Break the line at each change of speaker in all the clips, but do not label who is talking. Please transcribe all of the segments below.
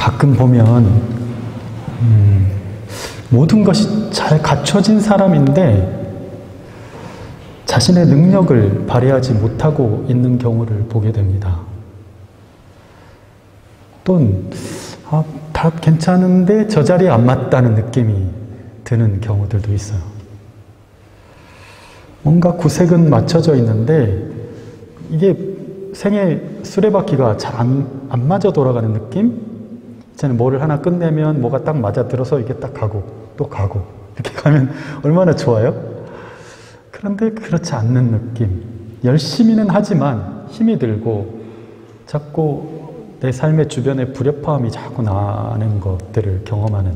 가끔 보면 모든 것이 잘 갖춰진 사람인데 자신의 능력을 발휘하지 못하고 있는 경우를 보게 됩니다. 또는 다 괜찮은데 저 자리에 안 맞다는 느낌이 드는 경우들도 있어요. 뭔가 구색은 맞춰져 있는데 이게 생애 수레바퀴가 잘 안 맞아 돌아가는 느낌? 저는 뭐를 하나 끝내면 뭐가 딱 맞아 들어서 이게 딱 가고 또 가고 이렇게 가면 얼마나 좋아요? 그런데 그렇지 않는 느낌. 열심히는 하지만 힘이 들고 자꾸 내 삶의 주변에 불협화음이 자꾸 나는 것들을 경험하는.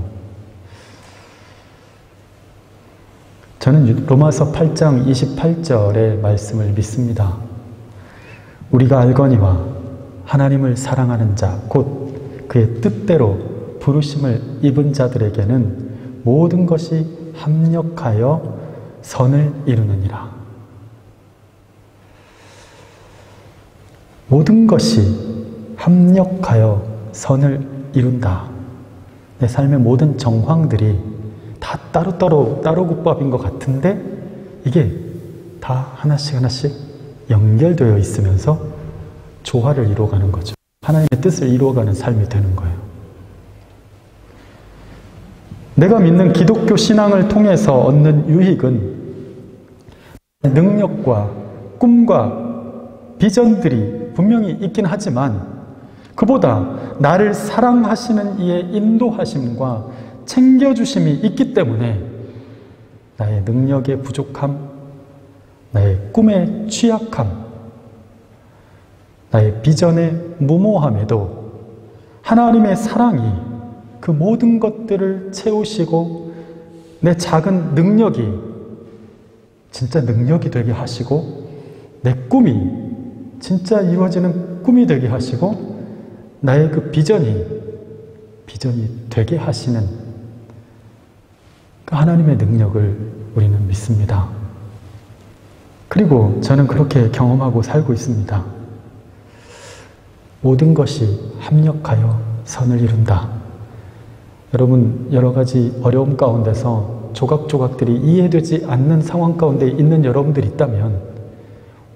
저는 로마서 8장 28절의 말씀을 믿습니다. 우리가 알거니와 하나님을 사랑하는 자, 곧 그의 뜻대로 부르심을 입은 자들에게는 모든 것이 합력하여 선을 이루느니라. 모든 것이 합력하여 선을 이룬다. 내 삶의 모든 정황들이 다 따로국밥인 것 같은데 이게 다 하나씩 연결되어 있으면서 조화를 이루어가는 거죠. 하나님의 뜻을 이루어가는 삶이 되는 거예요. 내가 믿는 기독교 신앙을 통해서 얻는 유익은 능력과 꿈과 비전들이 분명히 있긴 하지만 그보다 나를 사랑하시는 이의 인도하심과 챙겨주심이 있기 때문에 나의 능력의 부족함, 나의 꿈의 취약함, 나의 비전의 무모함에도 하나님의 사랑이 그 모든 것들을 채우시고 내 작은 능력이 진짜 능력이 되게 하시고 내 꿈이 진짜 이루어지는 꿈이 되게 하시고 나의 그 비전이 되게 하시는 그 하나님의 능력을 우리는 믿습니다. 그리고 저는 그렇게 경험하고 살고 있습니다. 모든 것이 합력하여 선을 이룬다. 여러분, 여러 가지 어려움 가운데서 조각조각들이 이해되지 않는 상황 가운데 있는 여러분들이 있다면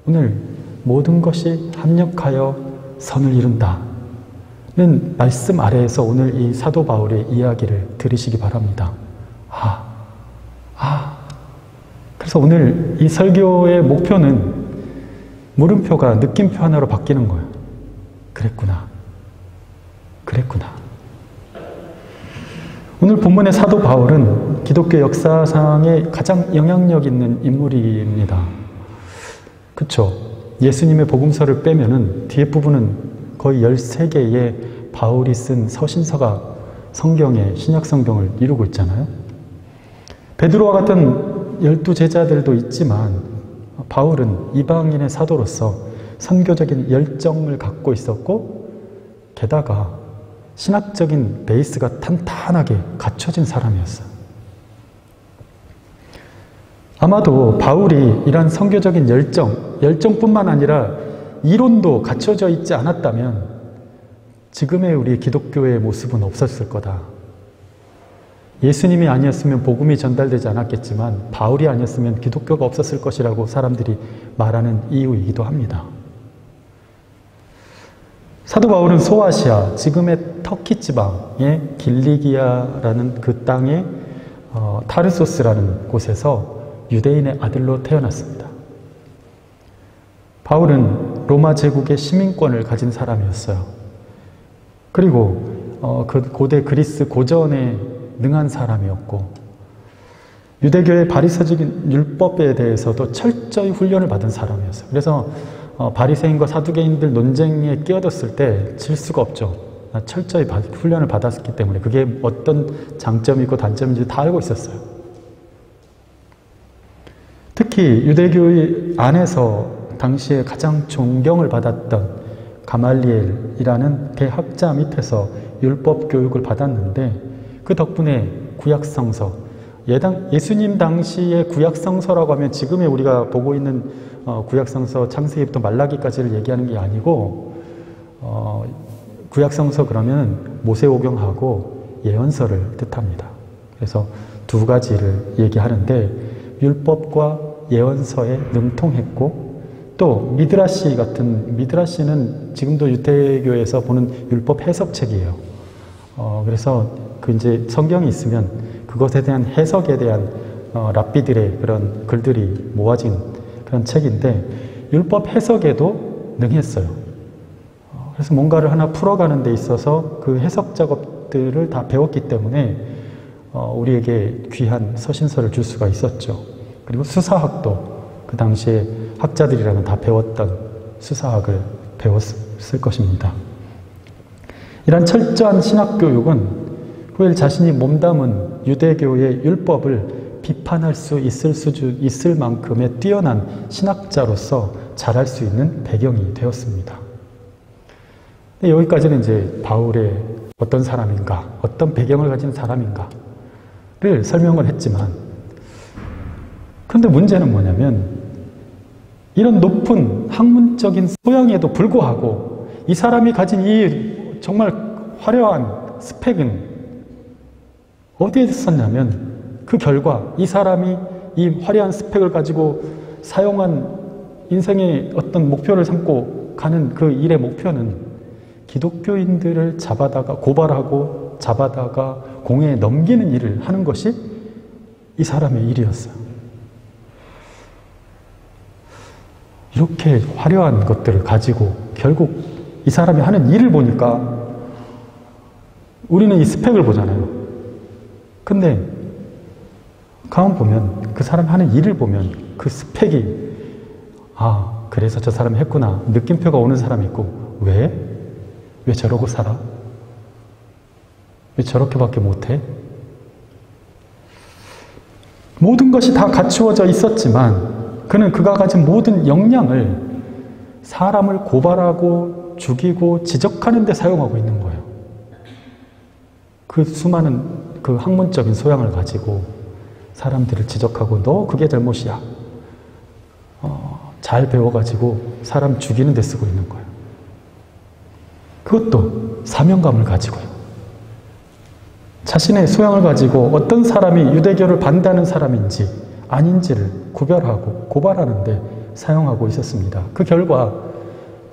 오늘 모든 것이 합력하여 선을 이룬다 는 말씀 아래에서 오늘 이 사도 바울의 이야기를 들으시기 바랍니다. 그래서 오늘 이 설교의 목표는 물음표가 느낌표 하나로 바뀌는 거예요. 그랬구나. 오늘 본문의 사도 바울은 기독교 역사상에 가장 영향력 있는 인물입니다. 그쵸? 예수님의 복음서를 빼면은 뒤에 부분은 거의 13개의 바울이 쓴 서신서가 성경의 신약 성경을 이루고 있잖아요. 베드로와 같은 12제자들도 있지만 바울은 이방인의 사도로서 선교적인 열정을 갖고 있었고 게다가 신학적인 베이스가 탄탄하게 갖춰진 사람이었어요. 아마도 바울이 이러한 선교적인 열정뿐만 아니라 이론도 갖춰져 있지 않았다면 지금의 우리 기독교의 모습은 없었을 거다. 예수님이 아니었으면 복음이 전달되지 않았겠지만 바울이 아니었으면 기독교가 없었을 것이라고 사람들이 말하는 이유이기도 합니다. 사도 바울은 소아시아, 지금의 터키 지방의 길리기아라는 그 땅의 타르소스라는 곳에서 유대인의 아들로 태어났습니다. 바울은 로마 제국의 시민권을 가진 사람이었어요. 그리고 그 고대 그리스 고전에 능한 사람이었고 유대교의 바리새적인 율법에 대해서도 철저히 훈련을 받은 사람이었어요. 그래서 바리새인과 사두개인들 논쟁에 끼어들었을 때 질 수가 없죠. 철저히 훈련을 받았기 때문에 그게 어떤 장점이 있고 단점인지 다 알고 있었어요. 특히 유대교의 안에서 당시에 가장 존경을 받았던 가말리엘이라는 대학자 밑에서 율법 교육을 받았는데 그 덕분에 구약성서, 예수님 당시의 구약성서라고 하면 지금의 우리가 보고 있는 구약성서 창세기부터 말라기까지를 얘기하는 게 아니고 구약성서 그러면 모세오경하고 예언서를 뜻합니다. 그래서 두 가지를 얘기하는데 율법과 예언서에 능통했고 또 미드라시 같은 미드라시는 지금도 유대교에서 보는 율법 해석책이에요. 그래서 그 이제 성경이 있으면 그것에 대한 해석에 대한 랍비들의 그런 글들이 모아진 그런 책인데 율법 해석에도 능했어요. 그래서 뭔가를 하나 풀어가는 데 있어서 그 해석 작업들을 다 배웠기 때문에 우리에게 귀한 서신서를 줄 수가 있었죠. 그리고 수사학도 그 당시에 학자들이라면 다 배웠던 수사학을 배웠을 것입니다. 이런 철저한 신학교육은 후엘 자신이 몸담은 유대교의 율법을 비판할 수 있을 만큼의 뛰어난 신학자로서 자랄 수 있는 배경이 되었습니다. 여기까지는 이제 바울의 어떤 사람인가, 어떤 배경을 가진 사람인가를 설명을 했지만, 그런데 문제는 뭐냐면 이런 높은 학문적인 소양에도 불구하고 이 사람이 가진 이 정말 화려한 스펙은 어디에 있었냐면 그 결과 이 사람이 이 화려한 스펙을 가지고 사용한 인생의 어떤 목표를 삼고 가는 그 일의 목표는 기독교인들을 잡아다가 고발하고 잡아다가 공회에 넘기는 일을 하는 것이 이 사람의 일이었어요. 이렇게 화려한 것들을 가지고 결국 이 사람이 하는 일을 보니까 우리는 이 스펙을 보잖아요. 근데 가만 보면 그 사람이 하는 일을 보면 그 스펙이 그래서 저 사람이 했구나 느낌표가 오는 사람이 있고 왜 저러고 살아? 왜 저렇게밖에 못해? 모든 것이 다 갖추어져 있었지만 그는 그가 가진 모든 역량을 사람을 고발하고 죽이고 지적하는 데 사용하고 있는 거예요. 그 수많은 그 학문적인 소양을 가지고 사람들을 지적하고 너 그게 잘못이야. 잘 배워가지고 사람 죽이는 데 쓰고 있는 거예요. 그것도 사명감을 가지고요. 자신의 소양을 가지고 어떤 사람이 유대교를 반대하는 사람인지 아닌지를 구별하고 고발하는 데 사용하고 있었습니다. 그 결과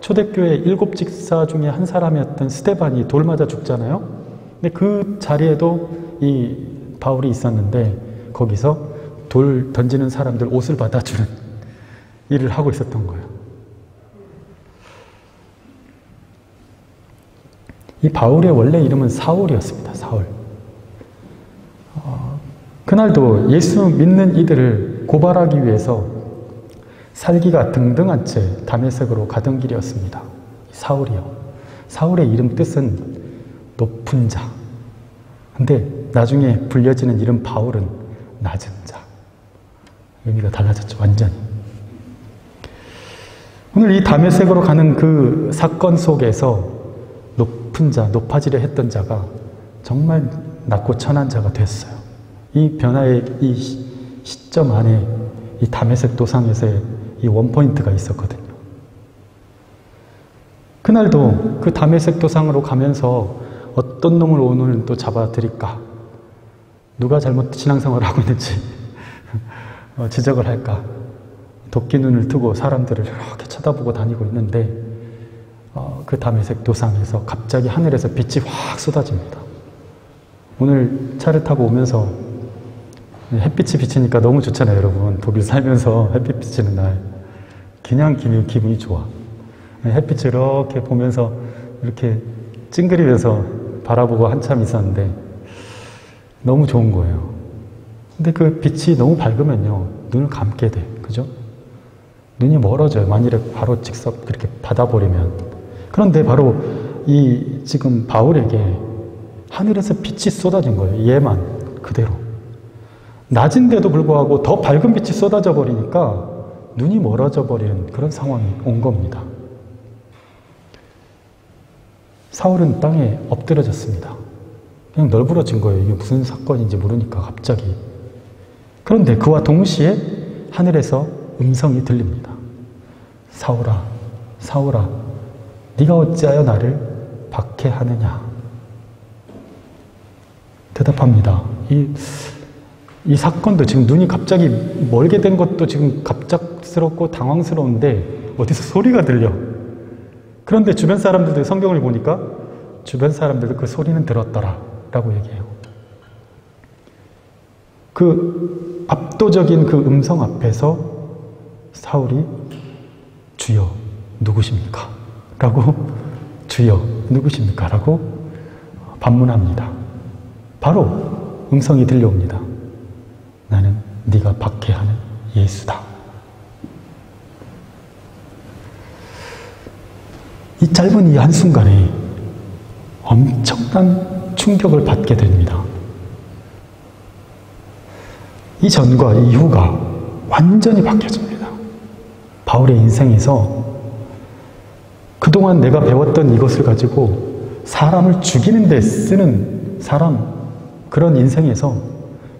초대교회 7 집사 중에 한 사람이었던 스데반이 돌 맞아 죽잖아요. 근데 그 자리에도 이 바울이 있었는데 거기서 돌 던지는 사람들 옷을 받아주는 일을 하고 있었던 거예요. 이 바울의 원래 이름은 사울이었습니다. 사울. 그날도 예수 믿는 이들을 고발하기 위해서 살기가 등등한 채 다메섹으로 가던 길이었습니다. 사울이요. 사울의 이름 뜻은 높은 자. 근데 나중에 불려지는 이름 바울은 낮은 자. 의미가 달라졌죠. 완전히. 오늘 이 다메섹으로 가는 그 사건 속에서 높은 자, 높아지려 했던 자가 정말 낮고 천한 자가 됐어요. 이 변화의 이 시점 안에 이 다메섹 도상에서의 이 원포인트가 있었거든요. 그날도 그 다메섹 도상으로 가면서 어떤 놈을 오늘 또 잡아드릴까? 누가 잘못 신앙생활을 하고 있는지 지적을 할까? 도끼 눈을 뜨고 사람들을 이렇게 쳐다보고 다니고 있는데 그 다메섹 도상에서 갑자기 하늘에서 빛이 확 쏟아집니다. 오늘 차를 타고 오면서 햇빛이 비치니까 너무 좋잖아요, 여러분. 독일 살면서 햇빛 비치는 날 그냥 기분이 좋아. 햇빛을 이렇게 보면서 이렇게 찡그리면서 바라보고 한참 있었는데 너무 좋은 거예요. 근데 그 빛이 너무 밝으면요 눈을 감게 돼. 그죠? 눈이 멀어져요. 만일에 바로 직접 그렇게 받아버리면. 그런데 바로 이 지금 바울에게 하늘에서 빛이 쏟아진 거예요. 얘만 그대로. 낮은데도 불구하고 더 밝은 빛이 쏟아져 버리니까 눈이 멀어져 버리는 그런 상황이 온 겁니다. 사울은 땅에 엎드려졌습니다. 그냥 널브러진 거예요. 이게 무슨 사건인지 모르니까 갑자기. 그런데 그와 동시에 하늘에서 음성이 들립니다. 사울아, 사울아, 네가 어찌하여 나를 박해하느냐. 대답합니다. 이 사건도 지금 눈이 갑자기 멀게 된 것도 지금 갑작스럽고 당황스러운데 어디서 소리가 들려. 그런데 주변 사람들도 성경을 보니까 주변 사람들도 그 소리는 들었더라 라고 얘기해요. 그 압도적인 그 음성 앞에서 사울이 주여 누구십니까? 라고 주여 누구십니까? 라고 반문합니다. 바로 음성이 들려옵니다. 나는 네가 박해하는 예수다. 이 짧은 이 한순간에 엄청난 충격을 받게 됩니다. 이전과 이후가 완전히 바뀌어집니다. 바울의 인생에서 그동안 내가 배웠던 이것을 가지고 사람을 죽이는 데 쓰는 그런 인생에서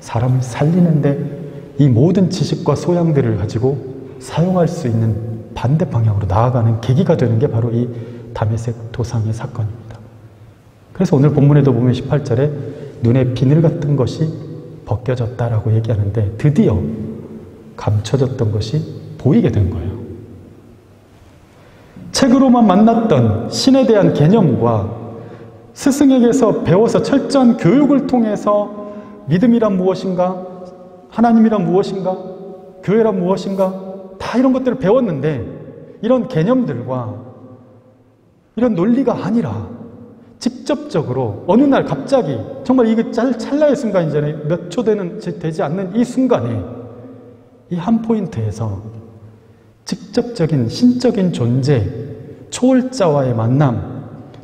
사람을 살리는데 이 모든 지식과 소양들을 가지고 사용할 수 있는 반대 방향으로 나아가는 계기가 되는 게 바로 이 다메섹 도상의 사건입니다. 그래서 오늘 본문에도 보면 18절에 눈에 비늘 같은 것이 벗겨졌다라고 얘기하는데 드디어 감춰졌던 것이 보이게 된 거예요. 책으로만 만났던 신에 대한 개념과 스승에게서 배워서 철저한 교육을 통해서 믿음이란 무엇인가, 하나님이란 무엇인가, 교회란 무엇인가 다 이런 것들을 배웠는데 이런 개념들과 이런 논리가 아니라 직접적으로 어느 날 갑자기 정말 이게 찰나의 순간이잖아요. 몇 초 되지 않는 이 순간에 이 한 포인트에서 직접적인 신적인 존재, 초월자와의 만남,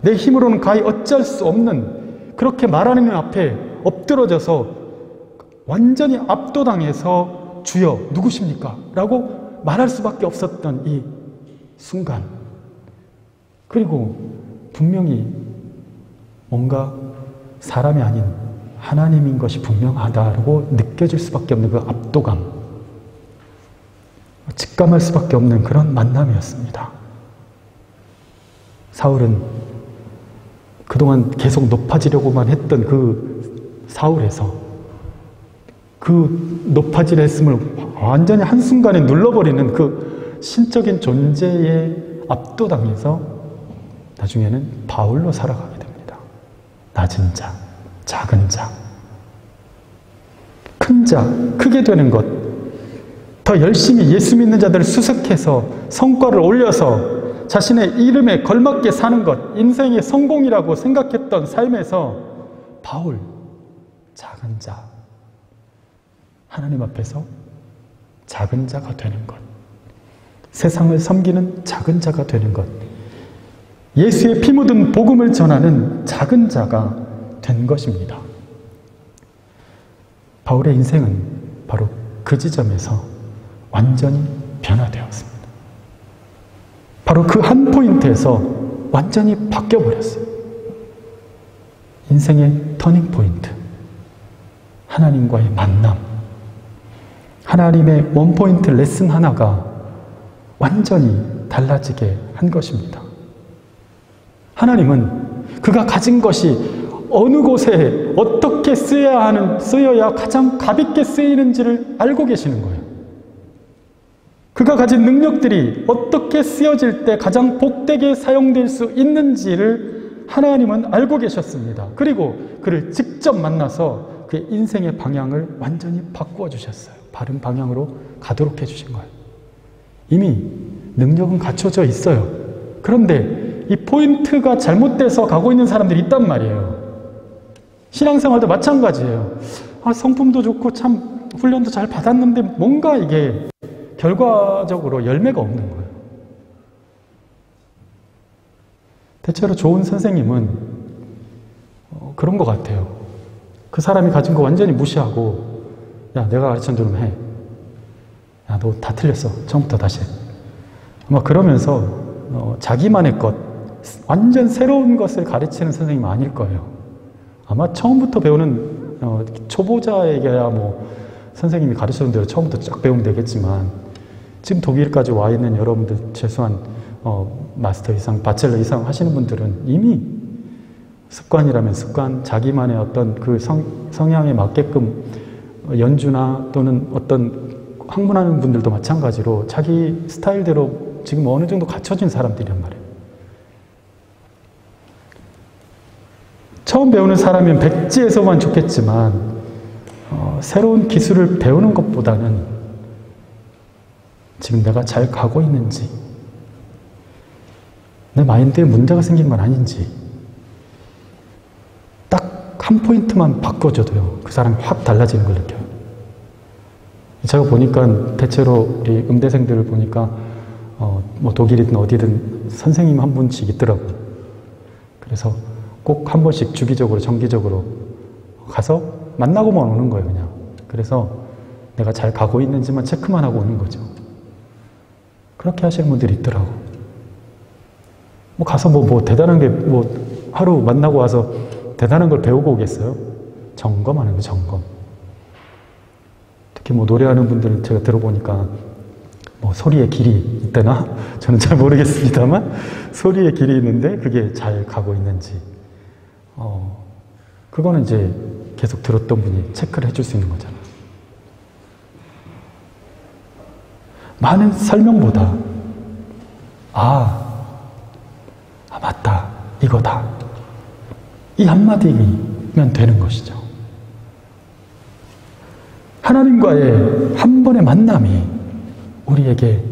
내 힘으로는 가히 어찌할 수 없는 그렇게 말하는 앞에 엎드러져서 완전히 압도당해서 주여 누구십니까? 라고 말할 수밖에 없었던 이 순간, 그리고 분명히 뭔가 사람이 아닌 하나님인 것이 분명하다고 느껴질 수밖에 없는 그 압도감, 직감할 수밖에 없는 그런 만남이었습니다. 사울은 그동안 계속 높아지려고만 했던 그 사울에서 그 높아지려 했음을 완전히 한순간에 눌러버리는 그 신적인 존재에 압도당해서 나중에는 바울로 살아가게 됩니다. 낮은 자, 작은 자, 큰 자, 크게 되는 것, 더 열심히 예수 믿는 자들을 수색해서 성과를 올려서 자신의 이름에 걸맞게 사는 것, 인생의 성공이라고 생각했던 삶에서 바울, 작은 자, 하나님 앞에서 작은 자가 되는 것, 세상을 섬기는 작은 자가 되는 것, 예수의 피 묻은 복음을 전하는 작은 자가 된 것입니다. 바울의 인생은 바로 그 지점에서 완전히 변화되었습니다. 바로 그 한 포인트에서 완전히 바뀌어버렸어요. 인생의 터닝 포인트, 하나님과의 만남, 하나님의 원포인트 레슨 하나가 완전히 달라지게 한 것입니다. 하나님은 그가 가진 것이 어느 곳에 어떻게 쓰여야 가장 값있게 쓰이는지를 알고 계시는 거예요. 그가 가진 능력들이 어떻게 쓰여질 때 가장 복되게 사용될 수 있는지를 하나님은 알고 계셨습니다. 그리고 그를 직접 만나서 그의 인생의 방향을 완전히 바꾸어 주셨어요. 바른 방향으로 가도록 해주신 거예요. 이미 능력은 갖춰져 있어요. 그런데 이 포인트가 잘못돼서 가고 있는 사람들이 있단 말이에요. 신앙생활도 마찬가지예요. 성품도 좋고 참 훈련도 잘 받았는데 뭔가 이게 결과적으로 열매가 없는 거예요. 대체로 좋은 선생님은 그런 것 같아요. 그 사람이 가진 거 완전히 무시하고 야, 내가 가르친 대로 해. 야, 너 다 틀렸어. 처음부터 다시 해. 아마 그러면서 자기만의 것, 완전 새로운 것을 가르치는 선생님은 아닐 거예요. 아마 처음부터 배우는 초보자에게야 선생님이 가르쳐준 대로 처음부터 쫙 배우면 되겠지만 지금 독일까지 와 있는 여러분들 최소한 마스터 이상, 바첼러 이상 하시는 분들은 이미 습관이라면 습관, 자기만의 어떤 그 성향에 맞게끔 연주나 또는 어떤 학문하는 분들도 마찬가지로 자기 스타일대로 지금 어느 정도 갖춰진 사람들이란 말이에요. 처음 배우는 사람이면 백지에서만 좋겠지만 새로운 기술을 배우는 것보다는 지금 내가 잘 가고 있는지, 내 마인드에 문제가 생긴 건 아닌지 딱 한 포인트만 바꿔줘도요, 그 사람이 확 달라지는 걸 느껴요. 제가 보니까 대체로 우리 음대생들을 보니까 뭐 독일이든 어디든 선생님 한 분씩 있더라고요. 그래서 꼭 한 번씩 주기적으로 정기적으로 가서 만나고만 오는 거예요, 그냥. 그래서 내가 잘 가고 있는지만 체크만 하고 오는 거죠. 그렇게 하시는 분들이 있더라고. 뭐 가서 뭐 대단한 게 뭐 하루 만나고 와서 대단한 걸 배우고 오겠어요? 점검하는 거, 점검. 특히 뭐 노래하는 분들은 제가 들어보니까 뭐 소리의 길이 있다나? 저는 잘 모르겠습니다만 소리의 길이 있는데 그게 잘 가고 있는지 그거는 이제 계속 들었던 분이 체크를 해줄 수 있는 거잖아요. 많은 설명보다 맞다, 이거다, 이 한마디면 되는 것이죠. 하나님과의 한 번의 만남이 우리에게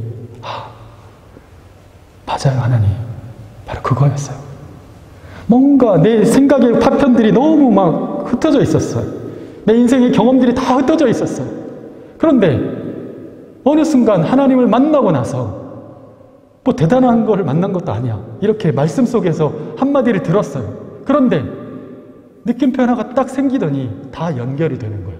맞아요, 하나님, 바로 그거였어요. 뭔가 내 생각의 파편들이 너무 막 흩어져 있었어요. 내 인생의 경험들이 다 흩어져 있었어요. 그런데 어느 순간 하나님을 만나고 나서 뭐 대단한 걸 만난 것도 아니야, 이렇게 말씀 속에서 한마디를 들었어요. 그런데 느낌표 하나가 딱 생기더니 다 연결이 되는 거예요.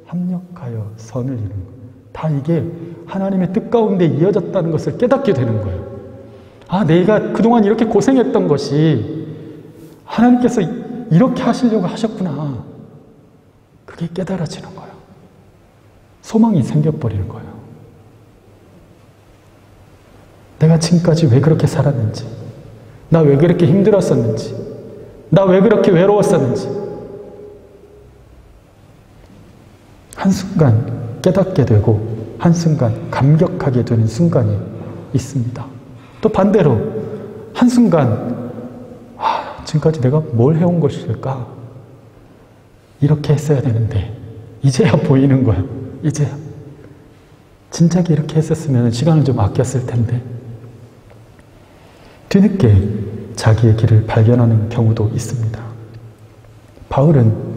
합력하여 선을 이루는 거예요. 다 이게 하나님의 뜻 가운데 이어졌다는 것을 깨닫게 되는 거예요. 내가 그동안 이렇게 고생했던 것이 하나님께서 이렇게 하시려고 하셨구나. 그게 깨달아지는 거예요. 소망이 생겨버리는 거예요. 내가 지금까지 왜 그렇게 살았는지, 나 왜 그렇게 힘들었었는지, 나 왜 그렇게 외로웠었는지 한순간 깨닫게 되고 한순간 감격하게 되는 순간이 있습니다. 또 반대로 한순간 지금까지 내가 뭘 해온 것일까? 이렇게 했어야 되는데 이제야 보이는 거야. 이제야. 진작에 이렇게 했었으면 시간을 좀 아꼈을 텐데. 뒤늦게 자기의 길을 발견하는 경우도 있습니다. 바울은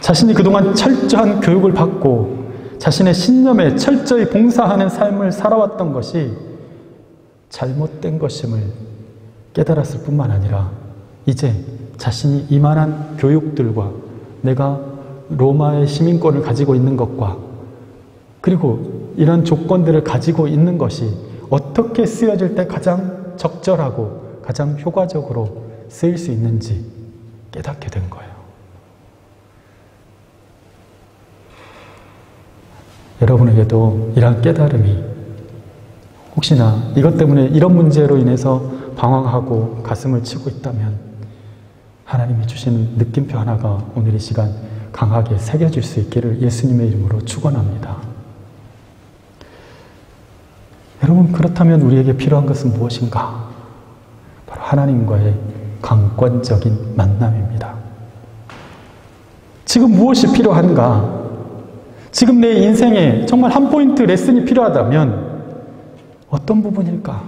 자신이 그동안 철저한 교육을 받고 자신의 신념에 철저히 봉사하는 삶을 살아왔던 것이 잘못된 것임을 깨달았을 뿐만 아니라 이제 자신이 이만한 교육들과 내가 로마의 시민권을 가지고 있는 것과 그리고 이런 조건들을 가지고 있는 것이 어떻게 쓰여질 때 가장 적절하고 가장 효과적으로 쓰일 수 있는지 깨닫게 된 거예요. 여러분에게도 이러한 깨달음이 혹시나 이것 때문에 이런 문제로 인해서 방황하고 가슴을 치고 있다면 하나님이 주시는 느낌표 하나가 오늘 이 시간 강하게 새겨질 수 있기를 예수님의 이름으로 축원합니다. 여러분, 그렇다면 우리에게 필요한 것은 무엇인가? 바로 하나님과의 강권적인 만남입니다. 지금 무엇이 필요한가? 지금 내 인생에 정말 한 포인트 레슨이 필요하다면 어떤 부분일까?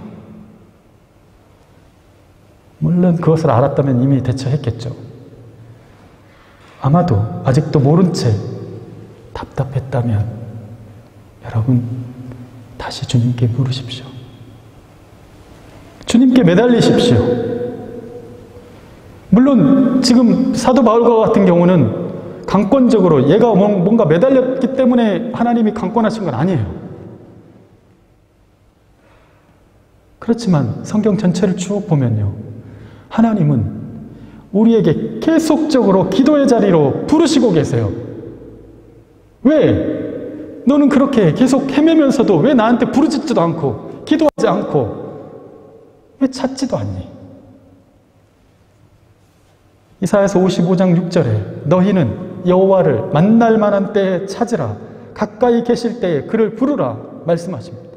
물론 그것을 알았다면 이미 대처했겠죠. 아마도 아직도 모른 채 답답했다면 여러분 다시 주님께 물으십시오. 주님께 매달리십시오. 물론 지금 사도 바울과 같은 경우는 강권적으로 얘가 뭔가 매달렸기 때문에 하나님이 강권하신 건 아니에요. 그렇지만 성경 전체를 쭉 보면요, 하나님은 우리에게 계속적으로 기도의 자리로 부르시고 계세요. 왜? 너는 그렇게 계속 헤매면서도 왜 나한테 부르짖지도 않고 기도하지 않고 왜 찾지도 않니? 이사야서 55장 6절에 너희는 여호와를 만날 만한 때에 찾으라. 가까이 계실 때에 그를 부르라 말씀하십니다.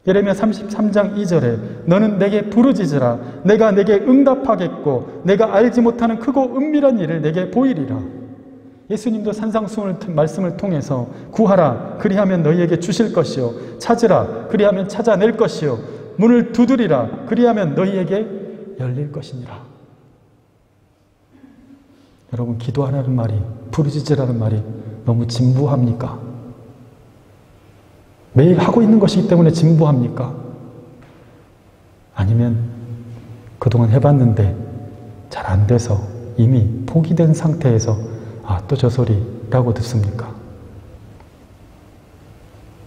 예레미야 33장 2절에 너는 내게 부르짖으라. 내가 내게 응답하겠고 내가 알지 못하는 크고 은밀한 일을 내게 보이리라. 예수님도 산상수훈 말씀을 통해서 구하라 그리하면 너희에게 주실 것이요 찾으라 그리하면 찾아낼 것이요 문을 두드리라 그리하면 너희에게 열릴 것이니라. 여러분, 기도하라는 말이, 부르짖으라는 말이 너무 진부합니까? 매일 하고 있는 것이기 때문에 진부합니까? 아니면 그동안 해봤는데 잘 안 돼서 이미 포기된 상태에서 아, 또 저 소리라고 듣습니까?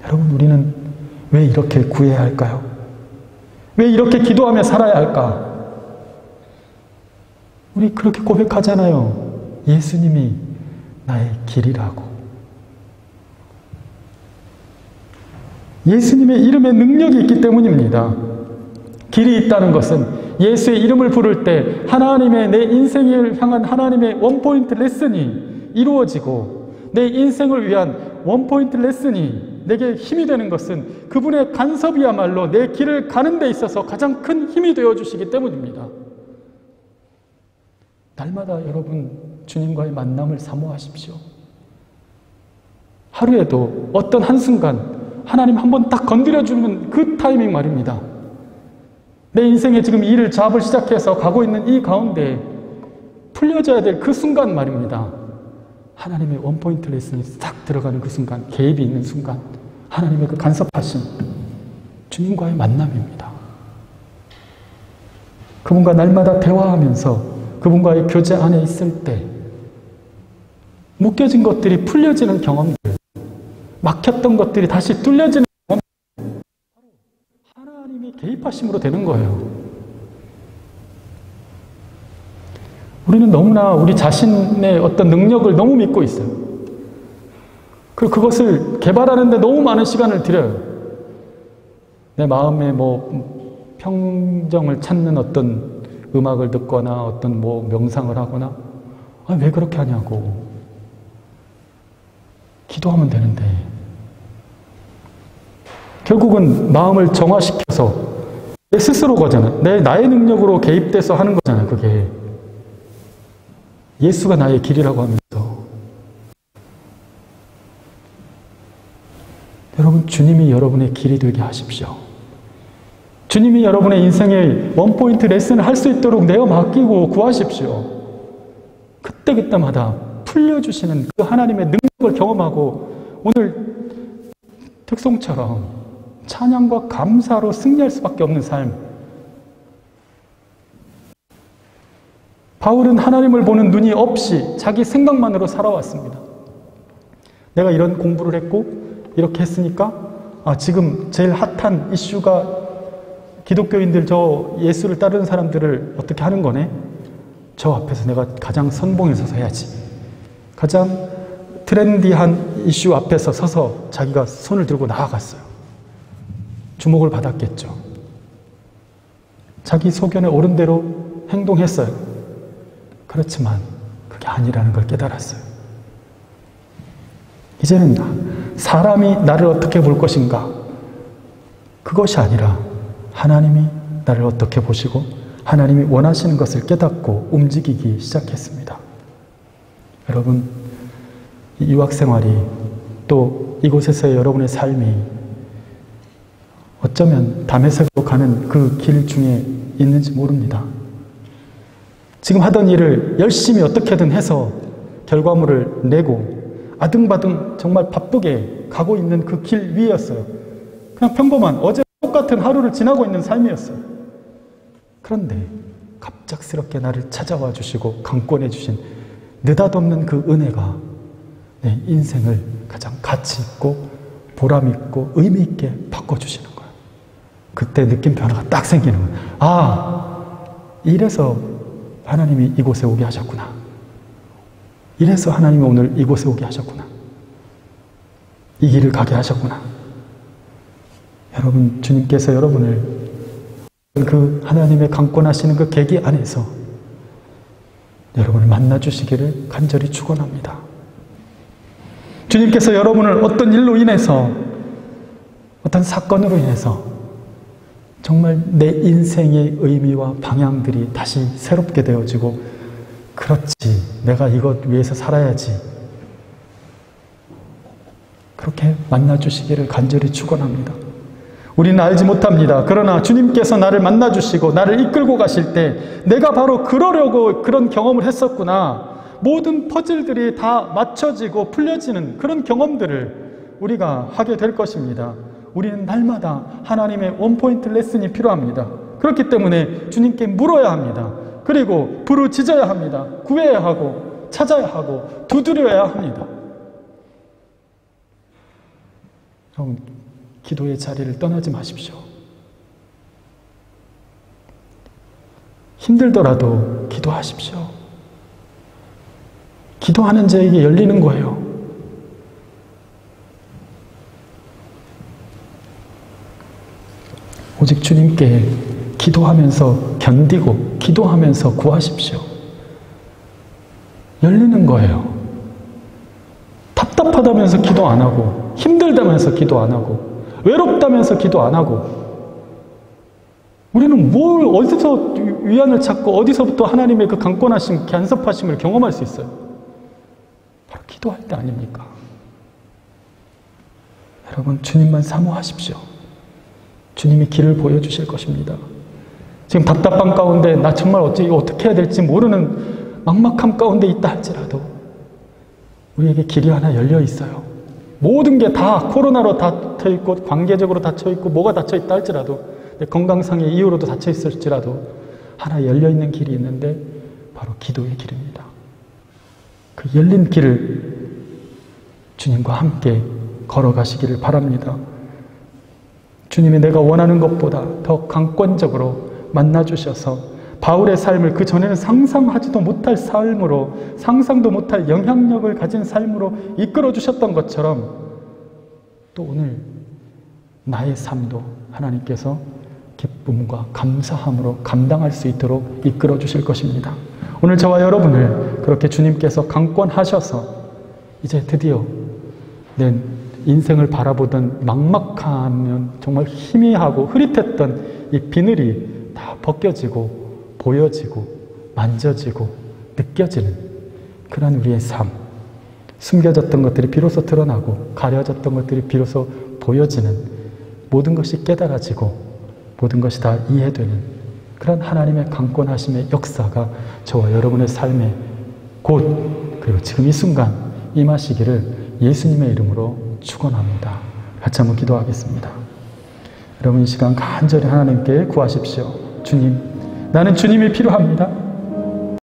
여러분, 우리는 왜 이렇게 구해야 할까요? 왜 이렇게 기도하며 살아야 할까? 우리 그렇게 고백하잖아요. 예수님이 나의 길이라고. 예수님의 이름에 능력이 있기 때문입니다. 길이 있다는 것은 예수의 이름을 부를 때 하나님의 내 인생을 향한 하나님의 원포인트 레슨이 이루어지고 내 인생을 위한 원포인트 레슨이 내게 힘이 되는 것은 그분의 간섭이야말로 내 길을 가는 데 있어서 가장 큰 힘이 되어주시기 때문입니다. 날마다 여러분 주님과의 만남을 사모하십시오. 하루에도 어떤 한순간 하나님 한번 딱 건드려주는 그 타이밍 말입니다. 내 인생에 지금 일을 잡을 시작해서 가고 있는 이 가운데 풀려져야 될 그 순간 말입니다. 하나님의 원포인트 레슨이 싹 들어가는 그 순간, 개입이 있는 순간, 하나님의 그 간섭하심, 주님과의 만남입니다. 그분과 날마다 대화하면서 그분과의 교제 안에 있을 때 묶여진 것들이 풀려지는 경험들, 막혔던 것들이 다시 뚫려지는 경험들, 하나님이 개입하심으로 되는 거예요. 우리는 너무나 우리 자신의 어떤 능력을 너무 믿고 있어요. 그리고 그것을 개발하는 데 너무 많은 시간을 들여요. 내 마음에 평정을 찾는 어떤 음악을 듣거나 어떤 명상을 하거나 왜 그렇게 하냐고. 기도하면 되는데 결국은 마음을 정화시켜서 내 스스로 거잖아요. 나의 능력으로 개입돼서 하는 거잖아요. 그게 예수가 나의 길이라고 하면서 여러분, 주님이 여러분의 길이 되게 하십시오. 주님이 여러분의 인생의 원포인트 레슨을 할 수 있도록 내어 맡기고 구하십시오. 그때그때마다 풀려주시는 그 하나님의 능력을 경험하고 오늘 특송처럼 찬양과 감사로 승리할 수밖에 없는 삶. 바울은 하나님을 보는 눈이 없이 자기 생각만으로 살아왔습니다. 내가 이런 공부를 했고 이렇게 했으니까 지금 제일 핫한 이슈가 기독교인들 저 예수를 따르는 사람들을 어떻게 하는 거네? 저 앞에서 내가 가장 선봉에 서서 해야지. 가장 트렌디한 이슈 앞에서 서서 자기가 손을 들고 나아갔어요. 주목을 받았겠죠. 자기 소견에 옳은 대로 행동했어요. 그렇지만 그게 아니라는 걸 깨달았어요. 이제는 사람이 나를 어떻게 볼 것인가? 그것이 아니라 하나님이 나를 어떻게 보시고 하나님이 원하시는 것을 깨닫고 움직이기 시작했습니다. 여러분, 이 유학생활이 또 이곳에서의 여러분의 삶이 어쩌면 다메섹으로 가는 그 길 중에 있는지 모릅니다. 지금 하던 일을 열심히 어떻게든 해서 결과물을 내고 아등바등 정말 바쁘게 가고 있는 그 길 위였어요. 그냥 평범한 어제 똑같은 하루를 지나고 있는 삶이었어요. 그런데 갑작스럽게 나를 찾아와 주시고 강권해 주신 느닷없는 그 은혜가 내 인생을 가장 가치 있고 보람 있고 의미 있게 바꿔주시는 거예요. 그때 느낌 변화가 딱 생기는 거예요. 이래서 하나님이 이곳에 오게 하셨구나. 이래서 하나님이 오늘 이곳에 오게 하셨구나. 이 길을 가게 하셨구나. 여러분, 주님께서 여러분을 그 하나님의 강권하시는 그 계기 안에서 여러분을 만나주시기를 간절히 축원합니다. 주님께서 여러분을 어떤 일로 인해서, 어떤 사건으로 인해서 정말 내 인생의 의미와 방향들이 다시 새롭게 되어지고, 그렇지, 내가 이것 위해서 살아야지, 그렇게 만나주시기를 간절히 축원합니다. 우리는 알지 못합니다. 그러나 주님께서 나를 만나주시고 나를 이끌고 가실 때 내가 바로 그러려고 그런 경험을 했었구나, 모든 퍼즐들이 다 맞춰지고 풀려지는 그런 경험들을 우리가 하게 될 것입니다. 우리는 날마다 하나님의 원포인트 레슨이 필요합니다. 그렇기 때문에 주님께 물어야 합니다. 그리고 부르짖어야 합니다. 구해야 하고 찾아야 하고 두드려야 합니다. 여러분, 기도의 자리를 떠나지 마십시오. 힘들더라도 기도하십시오. 기도하는 자에게 열리는 거예요. 오직 주님께 기도하면서 견디고 기도하면서 구하십시오. 열리는 거예요. 답답하다면서 기도 안 하고, 힘들다면서 기도 안 하고, 외롭다면서 기도 안 하고, 우리는 뭘 어디서 위안을 찾고 어디서부터 하나님의 그 강권하심, 간섭하심을 경험할 수 있어요? 바로 기도할 때 아닙니까? 여러분, 주님만 사모하십시오. 주님이 길을 보여주실 것입니다. 지금 답답한 가운데 나 정말 어떻게 해야 될지 모르는 막막함 가운데 있다 할지라도 우리에게 길이 하나 열려 있어요. 모든 게 다 코로나로 닫혀있고 관계적으로 닫혀있고 뭐가 닫혀있다 할지라도, 내 건강상의 이유로도 닫혀있을지라도 하나 열려있는 길이 있는데 바로 기도의 길입니다. 그 열린 길을 주님과 함께 걸어가시기를 바랍니다. 주님이 내가 원하는 것보다 더 강권적으로 만나주셔서 바울의 삶을 그 전에는 상상하지도 못할 삶으로, 상상도 못할 영향력을 가진 삶으로 이끌어 주셨던 것처럼 또 오늘 나의 삶도 하나님께서 기쁨과 감사함으로 감당할 수 있도록 이끌어 주실 것입니다. 오늘 저와 여러분을 그렇게 주님께서 강권하셔서 이제 드디어 내 인생을 바라보던 막막하면 정말 희미하고 흐릿했던 이 비늘이 다 벗겨지고 보여지고 만져지고 느껴지는 그런 우리의 삶, 숨겨졌던 것들이 비로소 드러나고 가려졌던 것들이 비로소 보여지는, 모든 것이 깨달아지고 모든 것이 다 이해되는 그런 하나님의 강권하심의 역사가 저와 여러분의 삶에 곧 그리고 지금 이 순간 임하시기를 예수님의 이름으로 축원합니다. 같이 한번 기도하겠습니다. 여러분, 이 시간 간절히 하나님께 구하십시오. 주님, 나는 주님이 필요합니다.